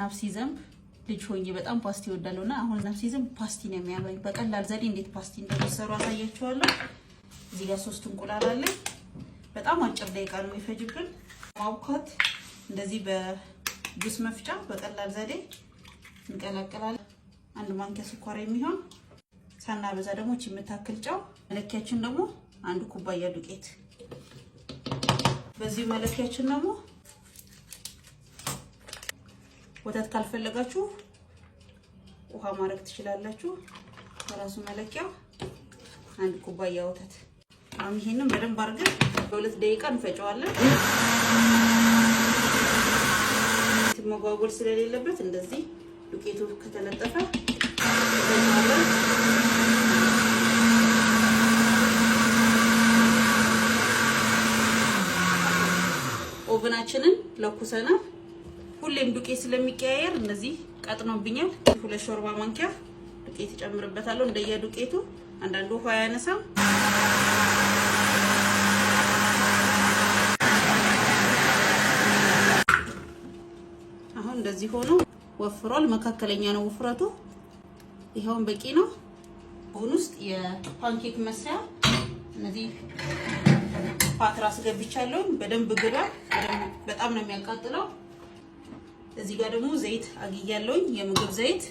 ዝናብ ሲዘንብ ልጅ ሆኜ በጣም ፓስቲ እወዳለሁና አሁን ዝናብ ሲዘንብ ፓስቲ ነው የሚያምረኝ። በቀላል ዘዴ እንዴት ፓስቲ እንደሚሰሩ አሳያችኋለሁ። እዚህ ጋር 3 እንቁላል አለ። በጣም አጭር ደቂቃ ነው የሚፈጅብን። ማውካት እንደዚህ በጁስ መፍጫ በቀላል ዘዴ እንቀላቀላለን። 1 ማንኪያ ስኳር የሚሆን ሳናበዛ ደግሞ እቺ የምታክል ጨው፣ መለኪያችን ደግሞ 1 ኩባያ ዱቄት። በዚህ መለኪያችን ደግሞ ወተት ካልፈለጋችሁ ውሃ ማድረግ ትችላላችሁ። በራሱ መለኪያ 1 ኩባያ ወተት። አሁን ይሄንን በደንብ አድርገን በ2 ደቂቃ እንፈጨዋለን። መጓጎል ስለሌለበት እንደዚህ ዱቄቱ ከተለጠፈ ኦቨናችንን ለኩሰናል። ሁሌም ዱቄት ስለሚቀያየር እነዚህ ቀጥኖብኛል። 2 ሾርባ ማንኪያ ዱቄት ጨምርበታለሁ። እንደየ ዱቄቱ አንዳንዱ ውሃ ያነሳም። አሁን እንደዚህ ሆኖ ወፍሯል። መካከለኛ ነው ውፍረቱ። ይሄውን በቂ ነው። አሁን ውስጥ የፓንኬክ መስሪያ እነዚህ ፓትራስ ገብቻለሁ። በደንብ ግሏል። በጣም ነው የሚያቃጥለው። እዚህ ጋር ደግሞ ዘይት አግያለሁኝ። የምግብ ዘይት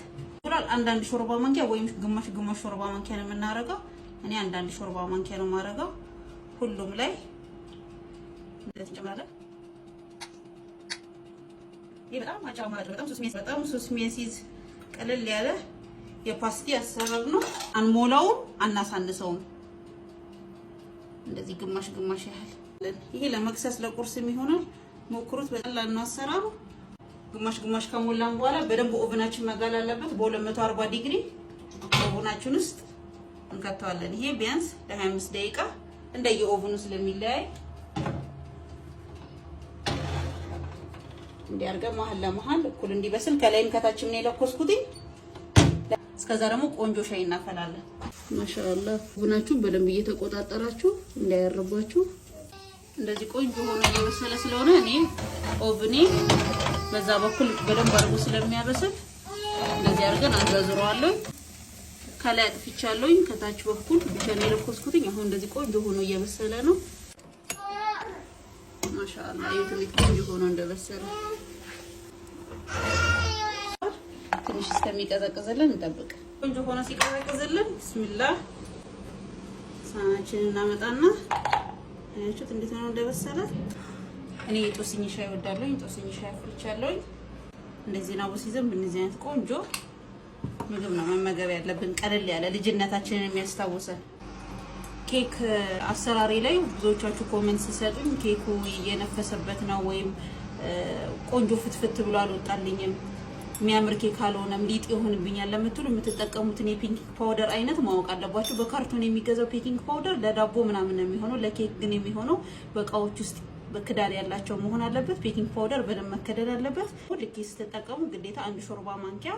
ይላል። 1 ሾርባ ማንኪያ ወይም ግማሽ ሾርባ ማንኪያ ነው የምናረጋው። እኔ 1 ሾርባ ማንኪያ ነው ማረጋው። ሁሉም ላይ እንደዚህ ጨምራለሁ። ይሄ በጣም አጫማጭ በጣም ሱስ የሚያስይዝ ቀለል ያለ የፓስቲ አሰራር ነው። አንሞላውም አናሳንሰውም። እንደዚህ ግማሽ ያህል። ይሄ ለመክሰስ ለቁርስም ይሆናል። ሞክሩት። በቀላል ነው አሰራሩ። ግማሽ ከሞላን በኋላ በደንብ ኦቨናችን መጋል አለበት። በ240 ዲግሪ ኦቨናችን ውስጥ እንከተዋለን። ይሄ ቢያንስ ለ25 ደቂቃ እንደየ ኦቨኑ ስለሚለያይ እንዲያርገ መሀል ለመሀል እኩል እንዲበስል ከላይም ከታችም ነው የለኮስኩት። እስከዛ ደግሞ ቆንጆ ሻይ እናፈላለን። ማሻአላህ ኦቨናችሁ በደንብ እየተቆጣጠራችሁ እንዳያርባችሁ። እንደዚህ ቆንጆ ሆኖ እየበሰለ ስለሆነ እኔ ኦቨኔ በዛ በኩል በደንብ አድርጎ ስለሚያበስል እንደዚህ አድርገን አዛዝረዋለሁ። ከላይ አጥፍቻለሁ። ከታች በኩል ብቻ ነው የለኮስኩትኝ። አሁን እንደዚህ ቆንጆ ሆኖ እየበሰለ ነው። ማሻአላህ ይሄ ቆንጆ ሆኖ እንደበሰለ ትንሽ እስከሚቀዘቅዝልን እንጠብቅ። ቆንጆ ሆኖ ሲቀዘቅዝልን ቢስሚላህ ሳናችንን እናመጣና አያችሁት እንዴት ነው እንደበሰለ። እኔ ጦስኝ ሻይ እወዳለሁ። ጦስኝ ሻይ አፍልቻለሁ። እንደዚህ ነው ሲዘንብ እንደዚህ አይነት ቆንጆ ምግብ ነው መመገብ ያለብን። ቀለል ያለ ልጅነታችንን የሚያስታውሰን ኬክ አሰራሪ ላይ ብዙዎቻችሁ ኮሜንት ሲሰጡኝ ኬኩ እየነፈሰበት ነው ወይም ቆንጆ ፍትፍት ብሎ አልወጣልኝም፣ የሚያምር ኬክ አልሆነም፣ ሊጥ ይሆንብኛል ለምትሉ የምትጠቀሙትን የቤኪንግ ፓውደር አይነት ማወቅ አለባችሁ። በካርቶን የሚገዛው ቤኪንግ ፓውደር ለዳቦ ምናምን ነው የሚሆነው። ለኬክ ግን የሚሆነው በእቃዎች ውስጥ በክዳን ያላቸው መሆን አለበት። ቤኪንግ ፓውደር በደንብ መከደን አለበት። ልክ ስትጠቀሙ ግዴታ 1 ሾርባ ማንኪያ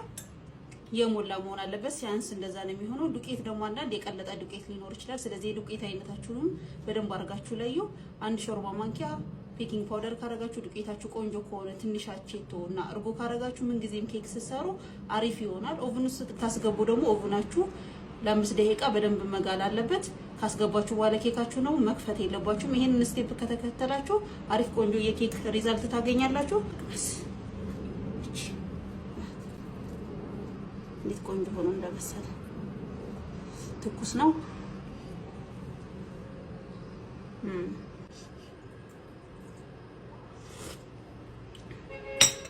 የሞላ መሆን አለበት። ሲያንስ እንደዛ ነው የሚሆነው። ዱቄት ደግሞ አንዳንድ የቀለጠ ዱቄት ሊኖር ይችላል። ስለዚህ የዱቄት አይነታችሁንም በደንብ አድርጋችሁ ለዩ። 1 ሾርባ ማንኪያ ቤኪንግ ፓውደር ካረጋችሁ ዱቄታችሁ ቆንጆ ከሆነ ትንሽ አቼቶና እርጎ ካረጋችሁ ምን ጊዜም ኬክ ሲሰሩ አሪፍ ይሆናል። ኦቨን ውስጥ ታስገቡ ደግሞ ኦቨናችሁ ለ5 ደቂቃ በደንብ መጋል አለበት። ካስገባችሁ በኋላ ኬካችሁ ነው መክፈት የለባችሁም። ይሄንን ስቴፕ ከተከተላችሁ አሪፍ ቆንጆ የኬክ ሪዛልት ታገኛላችሁ። እንዴት ቆንጆ ሆኖ እንደበሰለ ትኩስ ነው።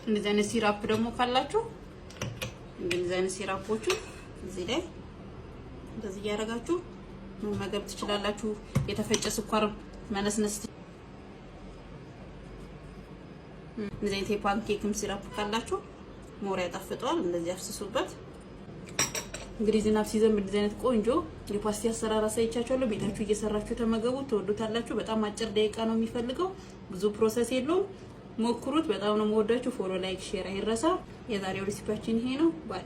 እንደዚህ አይነት ሲራፕ ደግሞ ካላችሁ እንደዚህ አይነት ሲራፖቹ እዚህ ላይ እንደዚህ ያረጋችሁ መመገብ ትችላላችሁ። የተፈጨ ስኳር መነስነስ። እንደዚህ አይነት የፓንኬክም ሲራፕ ካላችሁ ሞራ ያጣፍጠዋል። እንደዚህ አፍስሱበት። እንግዲህ ዝናብ ሲዘንብ እንደዚህ አይነት ቆንጆ የፓስቲ አሰራር አሳይቻችኋለሁ። ቤታችሁ እየሰራችሁ ተመገቡ፣ ትወዱታላችሁ። በጣም አጭር ደቂቃ ነው የሚፈልገው፣ ብዙ ፕሮሰስ የለውም። ሞክሩት። በጣም ነው የምወዳችሁ። ፎሎ፣ ላይክ፣ ሼር አይረሳ። የዛሬው ሬሲፒያችን ይሄ ነው። ባይ